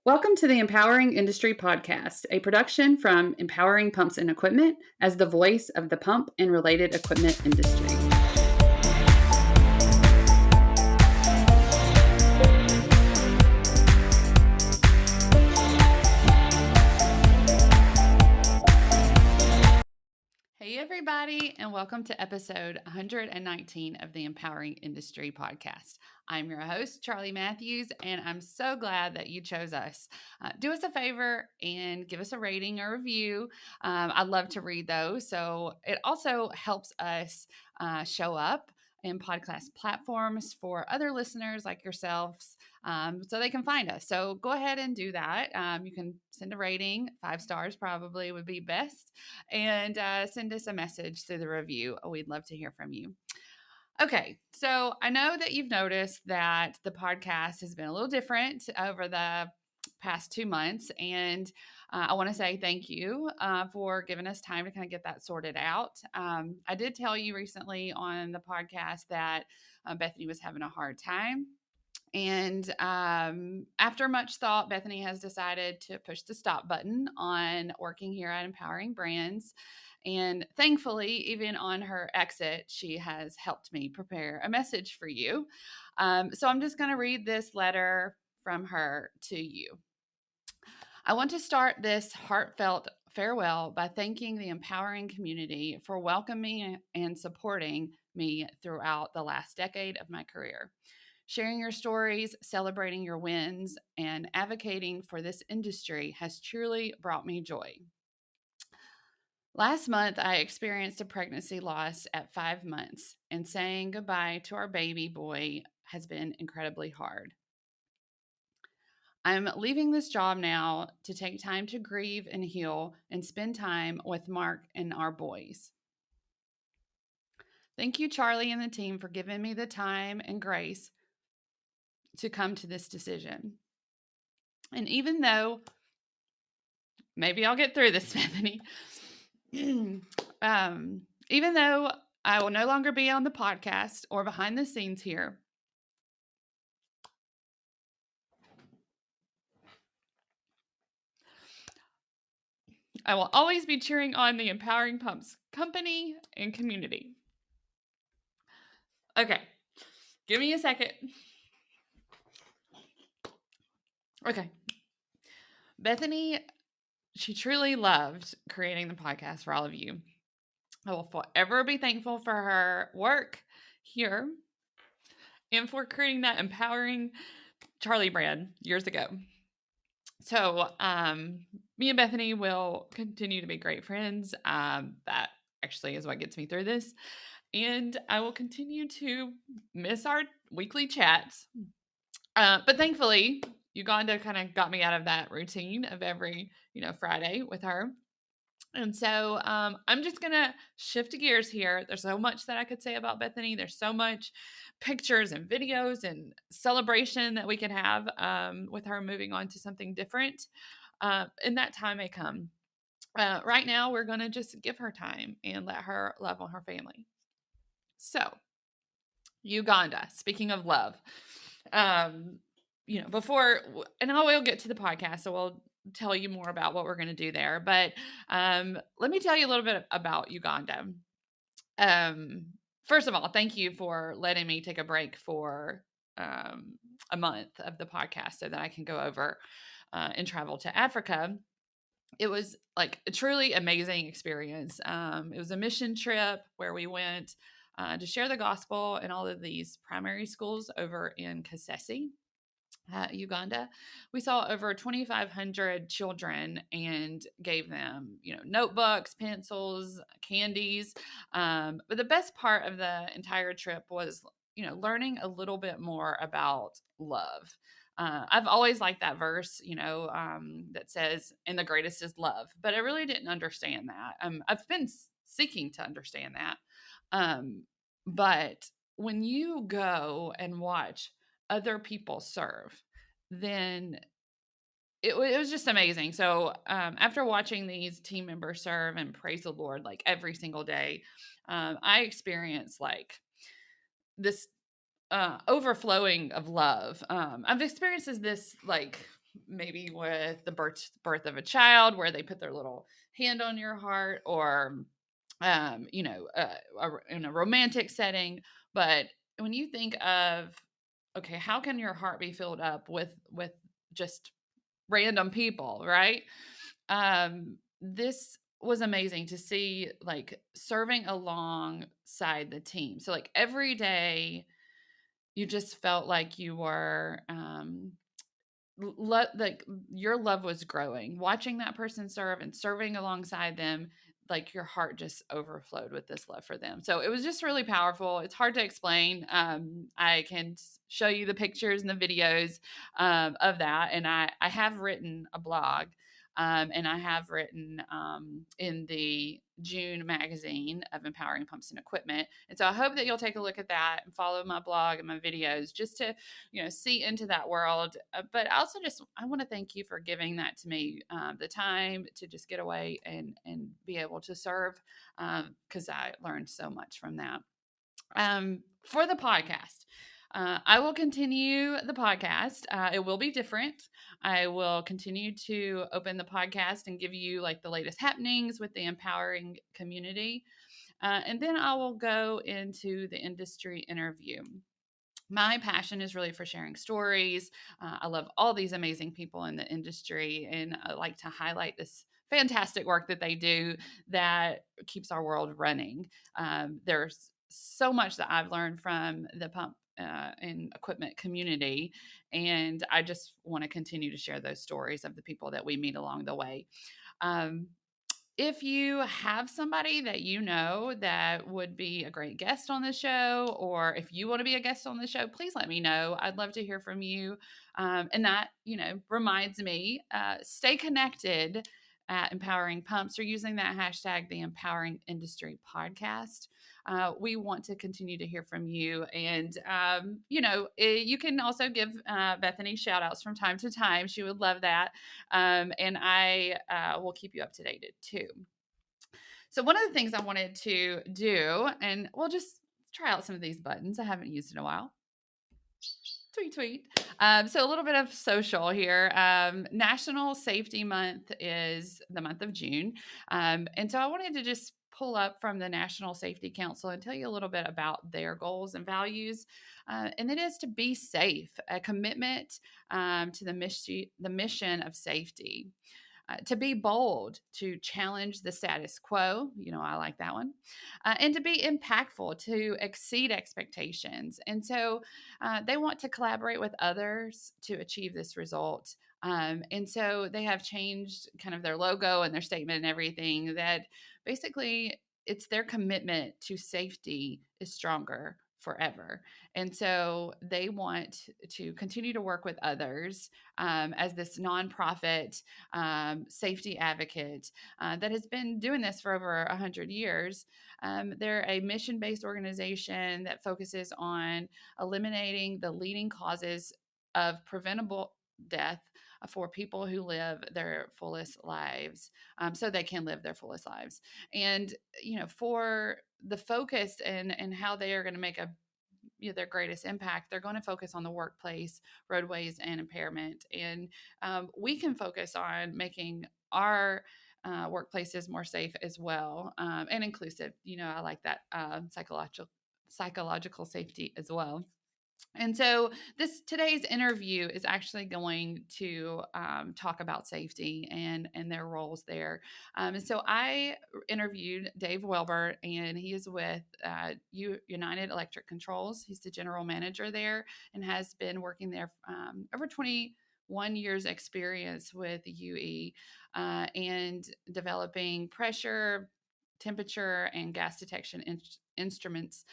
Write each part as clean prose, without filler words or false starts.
Welcome to the Empowering Industry Podcast, a production from Empowering Pumps and Equipment as the voice of the pump and related equipment industry. Hey, everybody, and welcome to episode 119 of the Empowering Industry Podcast. I'm your host, Charli Matthews, and I'm so glad that you chose us. Do us a favor and give us a rating or review. I'd love to read those. So it also helps us show up in podcast platforms for other listeners like yourselves, so they can find us. So go ahead and do that. You can send a rating, 5 stars probably would be best, and send us a message through the review. We'd love to hear from you. Okay, so I know that you've noticed that the podcast has been a little different over the past 2 months, and I want to say thank you for giving us time to kind of get that sorted out. I did tell you recently on the podcast that Bethany was having a hard time. And after much thought, Bethany has decided to push the stop button on working here at Empowering Brands. And thankfully, even on her exit, she has helped me prepare a message for you. So I'm just going to read this letter from her to you. I want to start this heartfelt farewell by thanking the empowering community for welcoming and supporting me throughout the last decade of my career. Sharing your stories, celebrating your wins, and advocating for this industry has truly brought me joy. Last month, I experienced a pregnancy loss at 5 months, and saying goodbye to our baby boy has been incredibly hard. I'm leaving this job now to take time to grieve and heal and spend time with Mark and our boys. Thank you, Charli and the team, for giving me the time and grace to come to this decision. And even though, maybe I'll get through this, Bethany, even though I will no longer be on the podcast or behind the scenes here, I will always be cheering on the Empowering Pumps company and community. Okay, give me a second. Okay. Bethany, she truly loved creating the podcast for all of you. I will forever be thankful for her work here and for creating that empowering Charli brand years ago. So me and Bethany will continue to be great friends. That actually is what gets me through this. And I will continue to miss our weekly chats. But thankfully, Uganda kind of got me out of that routine of every, Friday with her. And so I'm just going to shift gears here. There's so much that I could say about Bethany. There's so much pictures and videos and celebration that we can have with her moving on to something different. And that time may come. Right now, we're going to just give her time and let her love on her family. So, Uganda, speaking of love, before, and I will get to the podcast, so we'll tell you more about what we're going to do there. But let me tell you a little bit about Uganda. First of all, thank you for letting me take a break for a month of the podcast so that I can go over and travel to Africa. It was like a truly amazing experience. It was a mission trip where we went to share the gospel in all of these primary schools over in Kasese, Uganda. We saw over 2,500 children and gave them, notebooks, pencils, candies. But the best part of the entire trip was, learning a little bit more about love. I've always liked that verse, that says, and the greatest is love, but I really didn't understand that. I've been seeking to understand that. But when you go and watch other people serve, then it was just amazing. So after watching these team members serve and praise the Lord like every single day, I experienced like this overflowing of love. I've experienced this like maybe with the birth of a child, where they put their little hand on your heart, or in a romantic setting. But when you think of, okay, how can your heart be filled up with just random people, right? This was amazing to see, like, serving alongside the team. So like every day you just felt like you were like your love was growing, watching that person serve and serving alongside them. Like your heart just overflowed with this love for them. So it was just really powerful. It's hard to explain. I can show you the pictures and the videos of that. And I have written a blog, and I have written in the June magazine of Empowering Pumps and Equipment. And so I hope that you'll take a look at that and follow my blog and my videos, just to see into that world. But also, just I want to thank you for giving that to me, the time to just get away and be able to serve, because I learned so much from that. For the podcast, I will continue the podcast. It will be different. I will continue to open the podcast and give you like the latest happenings with the empowering community. And then I will go into the industry interview. My passion is really for sharing stories. I love all these amazing people in the industry, and I like to highlight this fantastic work that they do that keeps our world running. There's so much that I've learned from the pump and equipment community, and I just want to continue to share those stories of the people that we meet along the way. Um, if you have somebody that you know that would be a great guest on the show, or if you want to be a guest on the show, please let me know. I'd love to hear from you. And that, reminds me, stay connected at Empowering Pumps, or using that hashtag, the Empowering Industry Podcast. We want to continue to hear from you. And, you can also give Bethany shout outs from time to time. She would love that. And I will keep you up to date too. So, one of the things I wanted to do, and we'll just try out some of these buttons I haven't used in a while. Tweet, tweet. So a little bit of social here. National Safety Month is the month of June. And so I wanted to just pull up from the National Safety Council and tell you a little bit about their goals and values. And it is to be safe, a commitment to the mission of safety. To be bold, to challenge the status quo. I like that one. And to be impactful, to exceed expectations. And so they want to collaborate with others to achieve this result. And so they have changed kind of their logo and their statement and everything, that basically it's their commitment to safety is stronger forever. And so they want to continue to work with others as this nonprofit safety advocate that has been doing this for over 100 years. They're a mission based organization that focuses on eliminating the leading causes of preventable death for people who live their fullest lives, so they can live their fullest lives. And, for the focus and how they are going to make their greatest impact, they're going to focus on the workplace, roadways, and impairment. And we can focus on making our workplaces more safe as well, and inclusive. I like that psychological safety as well. And so today's interview is actually going to talk about safety and their roles there. And so I interviewed Dave Wilbure, and he is with United Electric Controls. He's the general manager there and has been working there over 21 years experience with UE, and developing pressure, temperature, and gas detection instruments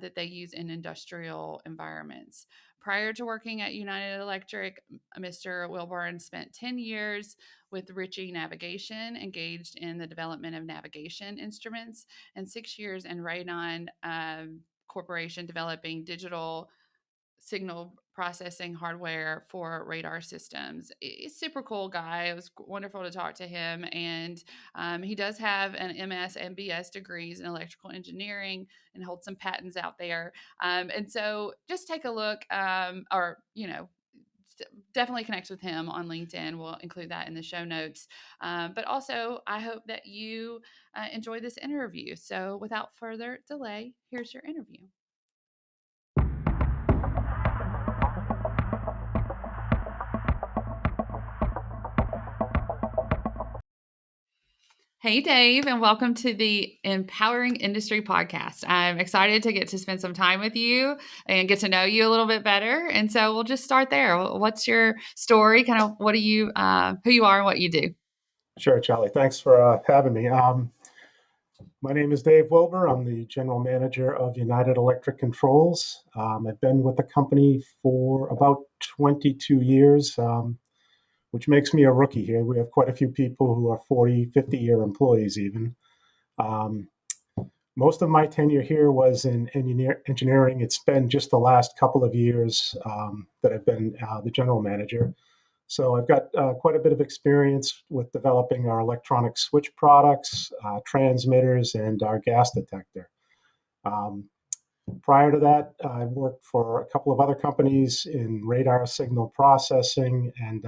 that they use in industrial environments. Prior to working at United Electric, Mr. Wilburn spent 10 years with Ritchie Navigation, engaged in the development of navigation instruments, and 6 years in Raytheon Corporation, developing digital signal processing hardware for radar systems. He's a super cool guy. It was wonderful to talk to him. And he does have an MS and BS degrees in electrical engineering and holds some patents out there. And so just take a look, or, definitely connect with him on LinkedIn. We'll include that in the show notes. But also, I hope that you enjoy this interview. So, without further delay, here's your interview. Hey, Dave, and welcome to the Empowering Industry Podcast. I'm excited to get to spend some time with you and get to know you a little bit better. And so we'll just start there. What's your story? Kind of what do you, who you are and what you do? Sure, Charlie. Thanks for having me. My name is Dave Wilbure. I'm the general manager of United Electric Controls. I've been with the company for about 22 years, which makes me a rookie here. We have quite a few people who are 40, 50-year employees even. Um, Most of my tenure here was in engineering. It's been just the last couple of years that I've been the general manager. So I've got quite a bit of experience with developing our electronic switch products, transmitters, and our gas detector. Um, Prior to that, I worked for a couple of other companies in radar signal processing and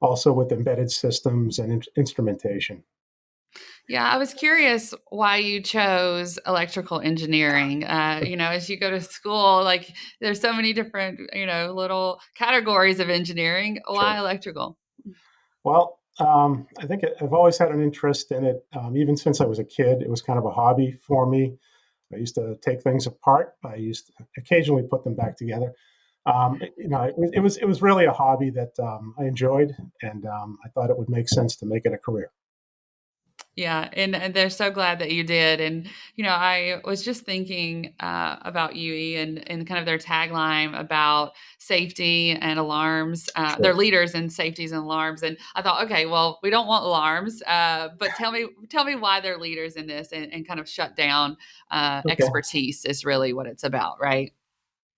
also with embedded systems and instrumentation. Yeah, I was curious why you chose electrical engineering. As you go to school, like there's so many different, little categories of engineering. Why Sure. electrical? Well, I think I've always had an interest in it. Even since I was a kid, it was kind of a hobby for me. I used to take things apart. I used to occasionally put them back together. It was really a hobby that I enjoyed, and I thought it would make sense to make it a career. Yeah, and they're so glad that you did. And I was just thinking about UE and kind of their tagline about safety and alarms. They're Sure. leaders in safeties and alarms. And I thought, okay, well, we don't want alarms, but tell me why they're leaders in this and kind of shut down Okay. expertise is really what it's about, right?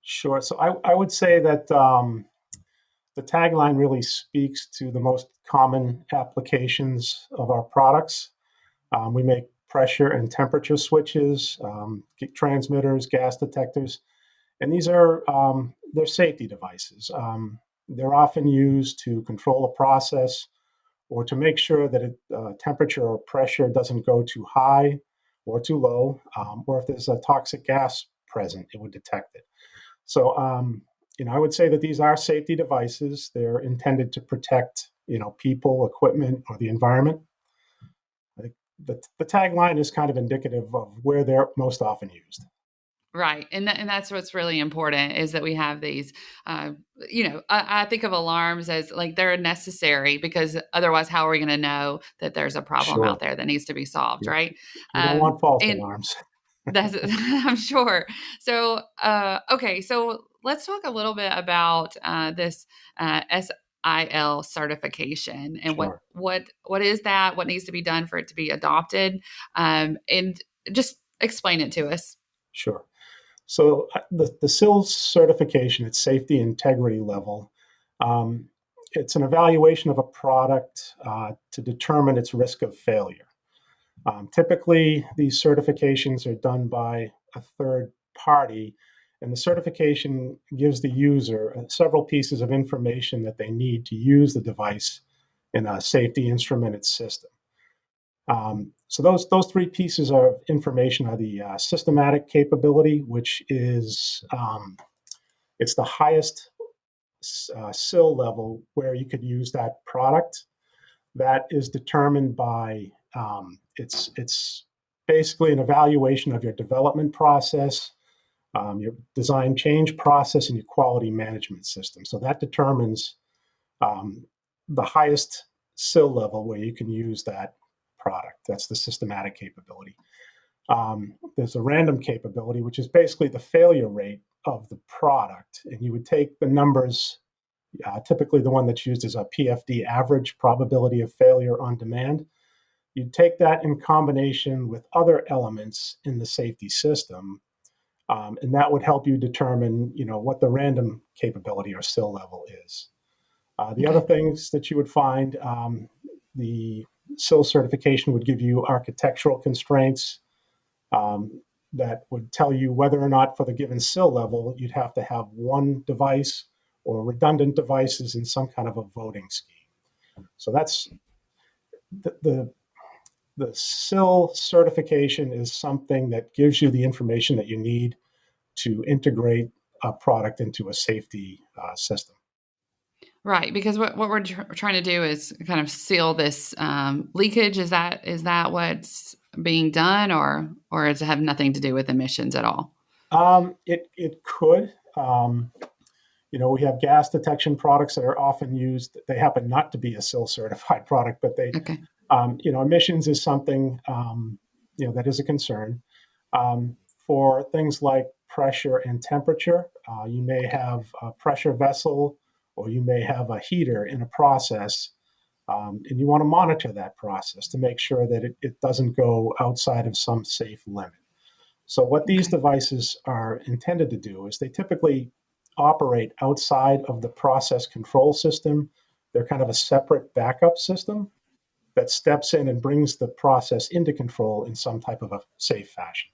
Sure. So I would say that the tagline really speaks to the most common applications of our products. We make pressure and temperature switches, transmitters, gas detectors, and these are they're safety devices. They're often used to control a process or to make sure that temperature or pressure doesn't go too high or too low, or if there's a toxic gas present, it would detect it. So, I would say that these are safety devices. They're intended to protect, people, equipment, or the environment. I think the tagline is kind of indicative of where they're most often used. Right. And that's what's really important is that we have these, I think of alarms as like they're necessary because otherwise, how are we going to know that there's a problem Sure. out there that needs to be solved? Yeah. Right. You don't want false And alarms. that's, I'm sure. So, okay. So let's talk a little bit about this SIL certification and what, Sure. what, what is that? What needs to be done for it to be adopted? And just explain it to us. Sure. So the SILS certification, its safety integrity level, um, it's an evaluation of a product to determine its risk of failure. Typically, these certifications are done by a third party, and the certification gives the user several pieces of information that they need to use the device in a safety instrumented system. So those three pieces of information are the systematic capability, which is it's the highest SIL level where you could use that product. That is determined by it's basically an evaluation of your development process, your design change process, and your quality management system. So that determines um, the highest SIL level where you can use that product. That's the systematic capability. There's a random capability, which is basically the failure rate of the product. And you would take the numbers, typically the one that's used is a PFD average, probability of failure on demand. You'd take that in combination with other elements in the safety system, and that would help you determine, what the random capability or SIL level is. The other Okay. things that you would find, the SIL certification would give you architectural constraints that would tell you whether or not for the given SIL level you'd have to have one device or redundant devices in some kind of a voting scheme. So that's the SIL certification is something that gives you the information that you need to integrate a product into a safety system. Right, because what we're trying to do is kind of seal this leakage. Is that what's being done, or does it have nothing to do with emissions at all? It could. We have gas detection products that are often used. They happen not to be a SIL certified product, but Okay. Emissions is something that is a concern. For things like pressure and temperature, you may have a pressure vessel, or you may have a heater in a process, and you want to monitor that process to make sure that it doesn't go outside of some safe limit. So what these Okay. devices are intended to do is they typically operate outside of the process control system. They're kind of a separate backup system that steps in and brings the process into control in some type of a safe fashion.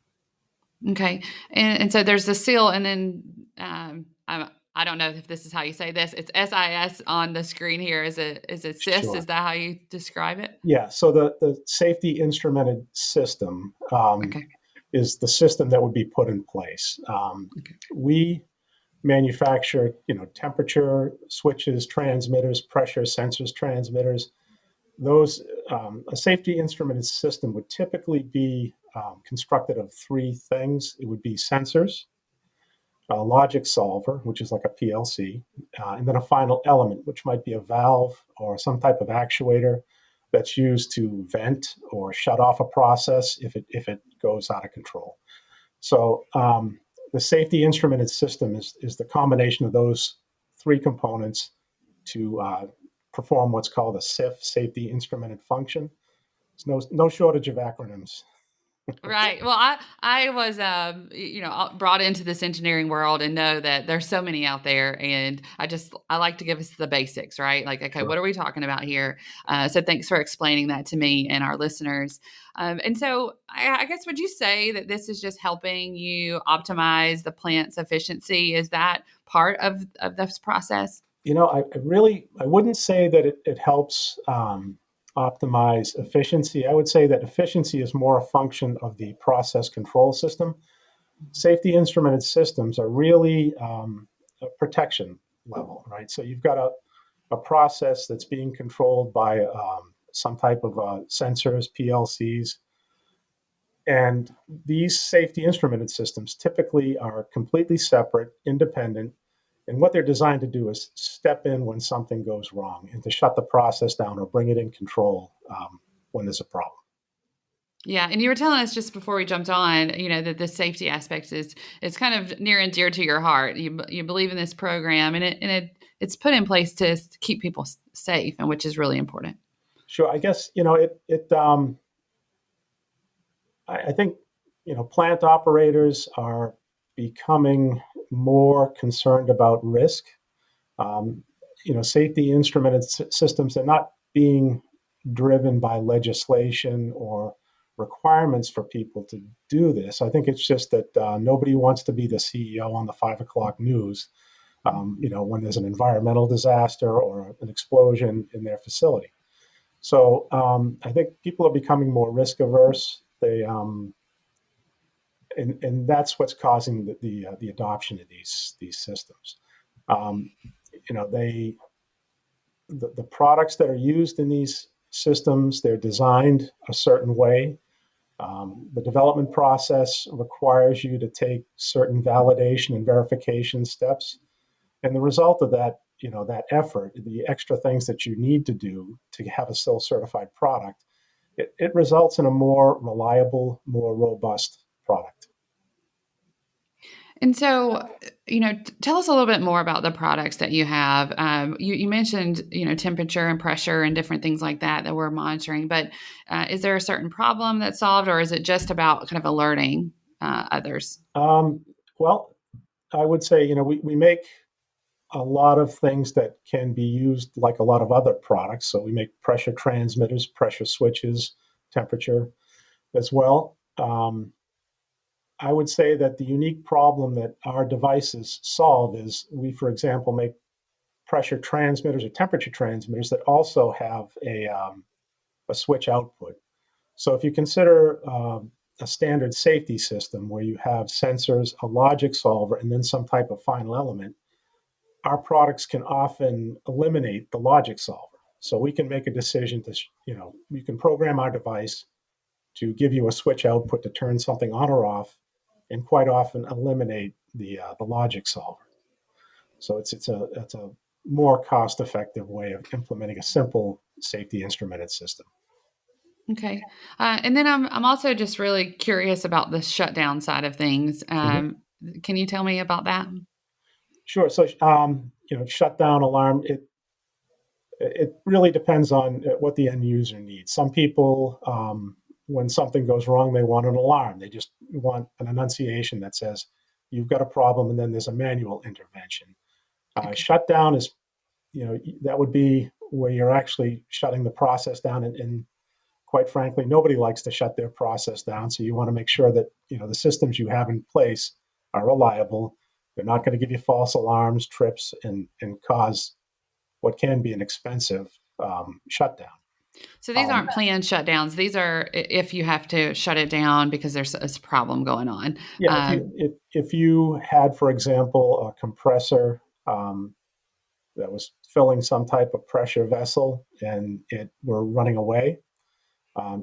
Okay. And so there's the seal, and then I don't know if this is how you say this. It's SIS on the screen here. Is it SIS? Sure. Is that how you describe it? Yeah. So the safety instrumented system Okay. is the system that would be put in place. Okay. We manufacture, temperature switches, transmitters, pressure sensors, transmitters. Those a safety instrumented system would typically be constructed of three things. It would be sensors, a logic solver, which is like a PLC, and then a final element, which might be a valve or some type of actuator that's used to vent or shut off a process if it goes out of control. So the safety instrumented system is the combination of those three components to perform what's called a SIF, safety instrumented function. There's no shortage of acronyms. Right. Well, I was brought into this engineering world and know that there's so many out there, and I like to give us the basics, right? Like, okay, Sure. what are we talking about here? So thanks for explaining that to me and our listeners. And so I guess, would you say that this is just helping you optimize the plant's efficiency? Is that part of this process? I wouldn't say that it helps optimize efficiency. I would say that efficiency is more a function of the process control system. Safety instrumented systems are really a protection level, right? So you've got a process that's being controlled by some type of sensors, PLCs, and these safety instrumented systems typically are completely separate, independent, and what they're designed to do is step in when something goes wrong and to shut the process down or bring it in control when there's a problem. Yeah, and you were telling us just before we jumped on, that the safety aspect is kind of near and dear to your heart. You believe in this program, and it's put in place to keep people safe, and which is really important. Sure, I guess I think plant operators are becoming more concerned about risk. Safety instrumented systems are not being driven by legislation or requirements for people to do this. I think it's just that nobody wants to be the CEO on the 5 o'clock news, when there's an environmental disaster or an explosion in their facility. So I think people are becoming more risk averse. And that's what's causing the adoption of these systems. Um, the products that are used in these systems, they're designed a certain way. The development process requires you to take certain validation and verification steps. And the result of that, that effort, the extra things that you need to do to have a SIL certified product, it results in a more reliable, more robust product. And so, tell us a little bit more about the products that you have. You mentioned, temperature and pressure and different things like that we're monitoring. But is there a certain problem that's solved, or is it just about kind of alerting others? Well, I would say, we make a lot of things that can be used like a lot of other products. So we make pressure transmitters, pressure switches, temperature as well. I would say that the unique problem that our devices solve is we, for example, make pressure transmitters or temperature transmitters that also have a switch output. So if you consider a standard safety system where you have sensors, a logic solver, and then some type of final element, our products can often eliminate the logic solver. So we can make a decision to, we can program our device to give you a switch output to turn something on or off, and quite often eliminate the logic solver. So it's a more cost-effective way of implementing a simple safety instrumented system. Okay. And then I'm also just really curious about the shutdown side of things. Can you tell me about that? Sure. So, shutdown alarm, it really depends on what the end user needs. Some people, when something goes wrong, they want an alarm. They just want an annunciation that says you've got a problem, and then there's a manual intervention. Okay. Shutdown is, that would be where you're actually shutting the process down, and quite frankly, nobody likes to shut their process down. So you want to make sure that the systems you have in place are reliable. They're not going to give you false alarms, trips, and cause what can be an expensive shutdown. So these aren't planned shutdowns. These are if you have to shut it down because there's a problem going on. Yeah, if you had, for example, a compressor that was filling some type of pressure vessel and it were running away,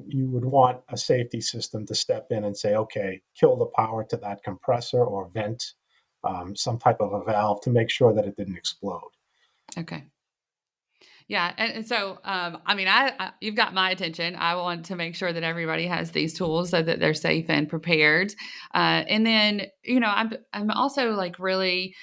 you would want a safety system to step in and say, okay, kill the power to that compressor or vent some type of a valve to make sure that it didn't explode. Okay. Yeah. And so, you've got my attention. I want to make sure that everybody has these tools so that they're safe and prepared. And then, I'm also like really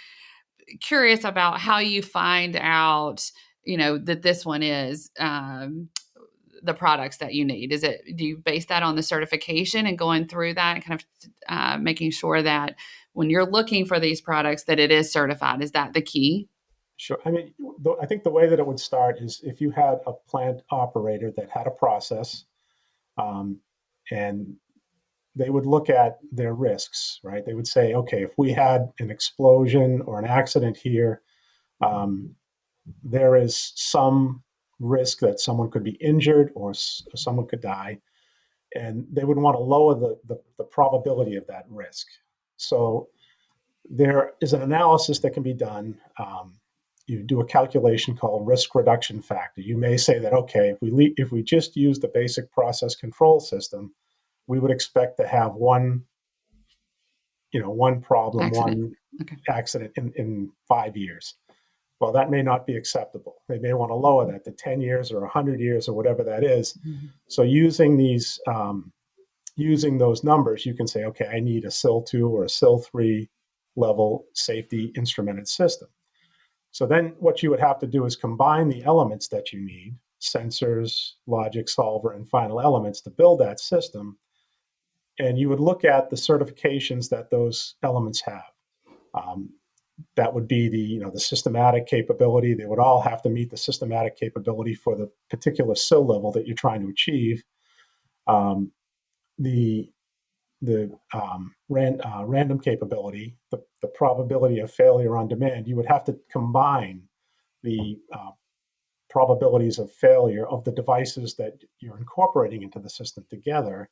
curious about how you find out, that this one is, the products that you need. Do you base that on the certification and going through that and kind of making sure that when you're looking for these products that it is certified? Is that the key? Sure. I mean, I think the way that it would start is if you had a plant operator that had a process, and they would look at their risks, right? They would say, okay, if we had an explosion or an accident here, there is some risk that someone could be injured or someone could die, and they would want to lower the probability of that risk. So there is an analysis that can be done. You do a calculation called risk reduction factor. You may say that, okay, if we just use the basic process control system, we would expect to have one problem, accident in 5 years. Well, that may not be acceptable. They may want to lower that to 10 years or 100 years or whatever that is. Mm-hmm. So using those numbers, you can say, okay, I need a SIL 2 or a SIL 3 level safety instrumented system. So then what you would have to do is combine the elements that you need, sensors, logic solver, and final elements to build that system. And you would look at the certifications that those elements have. That would be the systematic capability. They would all have to meet the systematic capability for the particular SIL level that you're trying to achieve. Random capability, the probability of failure on demand, you would have to combine the probabilities of failure of the devices that you're incorporating into the system together.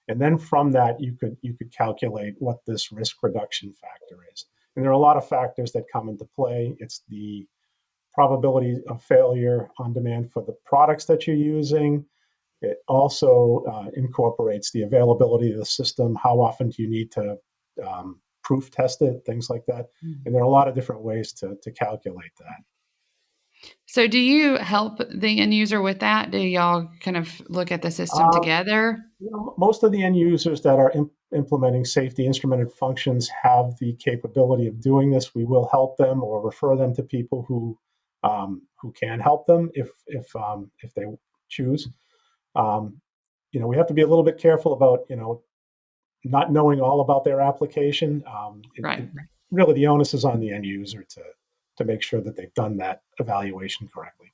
And then from that, you could calculate what this risk reduction factor is. And there are a lot of factors that come into play. It's the probability of failure on demand for the products that you're using. It also incorporates the availability of the system. How often do you need to proof test it? Things like that. Mm-hmm. And there are a lot of different ways to calculate that. So do you help the end user with that? Do y'all kind of look at the system together? Most of the end users that are implementing safety instrumented functions have the capability of doing this. We will help them or refer them to people who can help them if they choose. We have to be a little bit careful about not knowing all about their application. Right. Really, the onus is on the end user to make sure that they've done that evaluation correctly.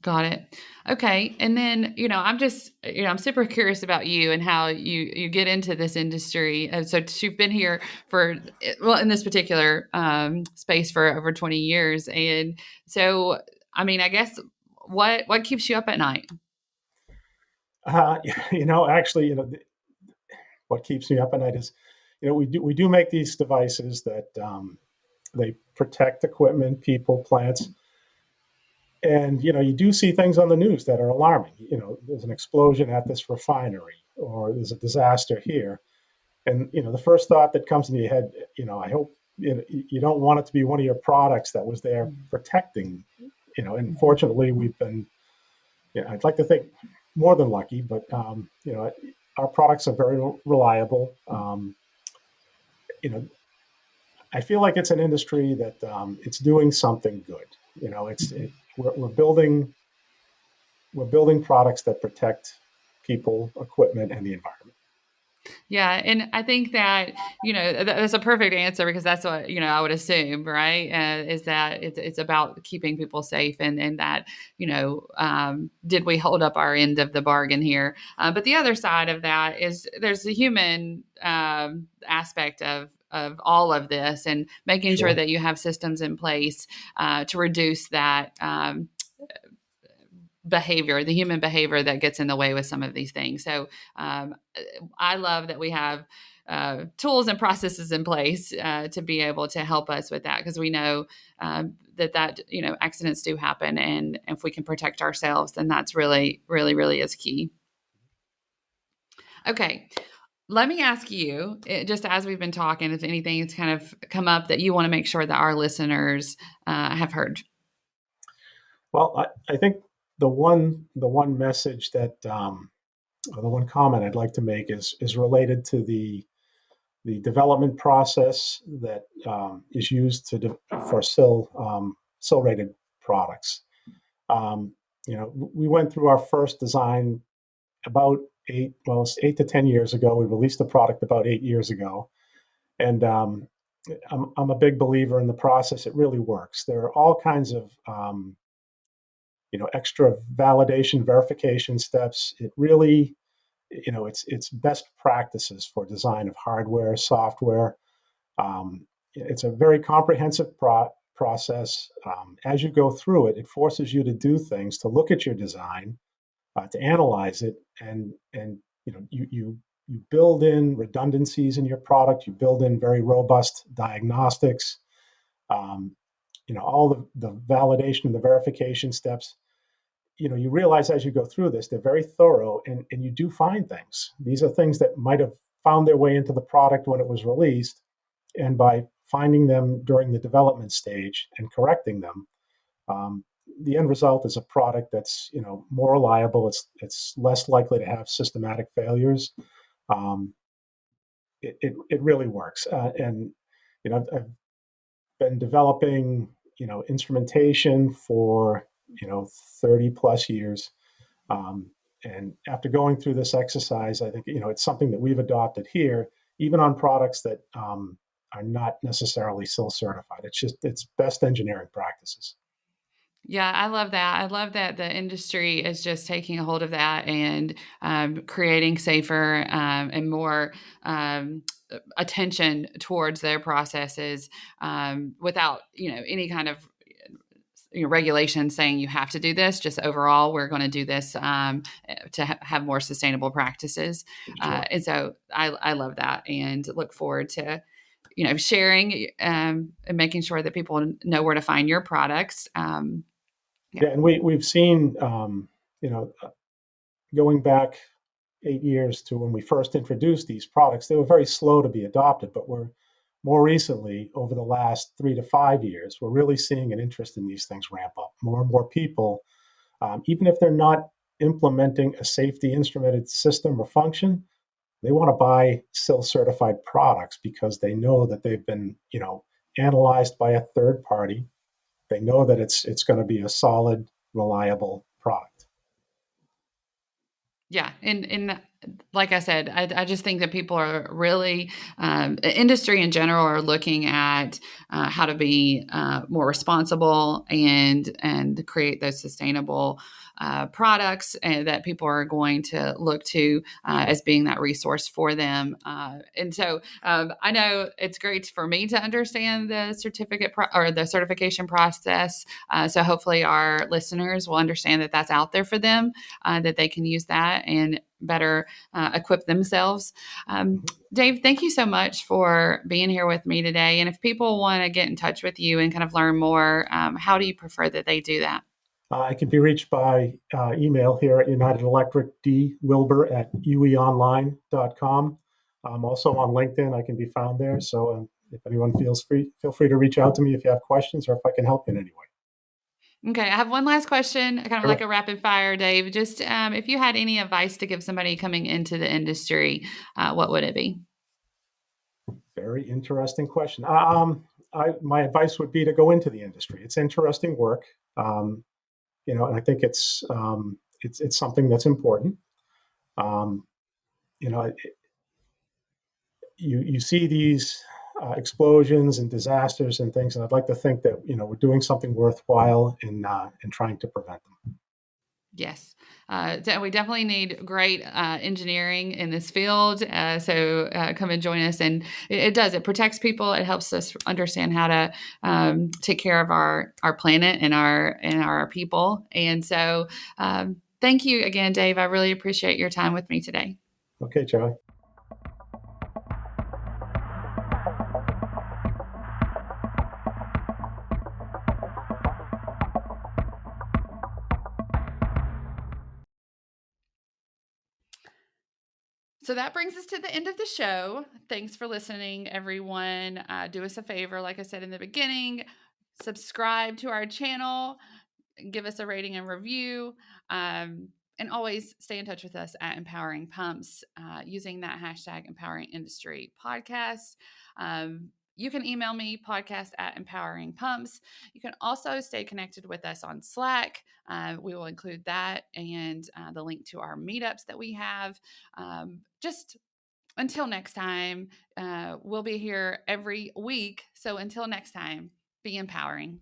Got it. Okay. And then, I'm just, I'm super curious about you and how you get into this industry. So you've been here for, well, in this particular space for over 20 years. And so, I mean, I guess what keeps you up at night? Uh, actually, what keeps me up at night is, we do make these devices that they protect equipment, people, plants, and you do see things on the news that are alarming. There's an explosion at this refinery, or there's a disaster here, and the first thought that comes into your head, I hope you don't want it to be one of your products that was there protecting. And fortunately, we've been, I'd like to think more than lucky, but our products are very reliable. You know, I feel like it's an industry that it's doing something good. We're building products that protect people, equipment, and the environment. Yeah, and I think that that's a perfect answer because that's what I would assume, right? Is that it's about keeping people safe and that did we hold up our end of the bargain here? But the other side of that is there's the human aspect of all of this and making sure Sure. that you have systems in place to reduce that. Behavior, the human behavior that gets in the way with some of these things. So I love that we have tools and processes in place to be able to help us with that because we know that accidents do happen, and if we can protect ourselves, then that's really, really, really is key. Okay. Let me ask you, just as we've been talking, if anything's kind of come up that you want to make sure that our listeners have heard. Well, I think the one message that or the one comment I'd like to make is related to the development process that is used for SIL rated products. We went through our first design about 8 to 10 years ago. We released the product about 8 years ago, and I'm a big believer in the process. It really works. There are all kinds of extra validation verification steps. It really, it's best practices for design of hardware, software. It's a very comprehensive process. As you go through it, it forces you to do things, to look at your design, to analyze it, and you build in redundancies in your product. You build in very robust diagnostics. Um, all the validation and the verification steps. You realize as you go through this, they're very thorough, and you do find things. These are things that might have found their way into the product when it was released, and by finding them during the development stage and correcting them, um, the end result is a product that's more reliable. It's less likely to have systematic failures. Um, it really works, and I've been developing instrumentation for 30 plus years. Um, and after going through this exercise, I think it's something that we've adopted here, even on products that are not necessarily SIL certified. It's best engineering practices. Yeah, I love that. I love that the industry is just taking a hold of that and creating safer and more attention towards their processes without any kind of regulation saying you have to do this. Just overall, we're going to do this to have more sustainable practices. Sure. And so I love that and look forward to sharing and making sure that people know where to find your products. Yeah. Yeah, and we've seen you know going back 8 years to when we first introduced these products, they were very slow to be adopted, but we're more recently, over the last 3 to 5 years, we're really seeing an interest in these things ramp up. More and more people, even if they're not implementing a safety instrumented system or function, they want to buy SIL certified products because they know that they've been, analyzed by a third party. They know that it's going to be a solid, reliable product. Yeah, and like I said, I just think that people are really, industry in general are looking at how to be more responsible and create those sustainable products and that people are going to look to as being that resource for them. And so I know it's great for me to understand the or the certification process. So hopefully our listeners will understand that that's out there for them, that they can use that and better equip themselves. Dave, thank you so much for being here with me today. And if people want to get in touch with you and kind of learn more, how do you prefer that they do that? I can be reached by email here at United Electric, dwilbur@ueonline.com. I'm also on LinkedIn. I can be found there. So if anyone feels free, feel free to reach out to me if you have questions or if I can help in any way. Okay, I have one last question, kind of like Sure. a rapid fire, Dave. Just if you had any advice to give somebody coming into the industry, what would it be? Very interesting question. My advice would be to go into the industry. It's interesting work, and I think it's something that's important. Um, you know, you see these explosions and disasters and things, and I'd like to think that we're doing something worthwhile in trying to prevent them. Yes. We definitely need great engineering in this field. So come and join us. And it does, it protects people. It helps us understand how to take care of our planet and our people. And so thank you again, Dave. I really appreciate your time with me today. Okay, Charlie. So that brings us to the end of the show. Thanks for listening, everyone. Do us a favor, like I said in the beginning, subscribe to our channel, give us a rating and review, and always stay in touch with us at Empowering Pumps using that hashtag Empowering Industry Podcast. You can email me, podcast at Empowering Pumps. You can also stay connected with us on Slack. We will include that and the link to our meetups that we have. Just until next time, we'll be here every week. So until next time, be empowering.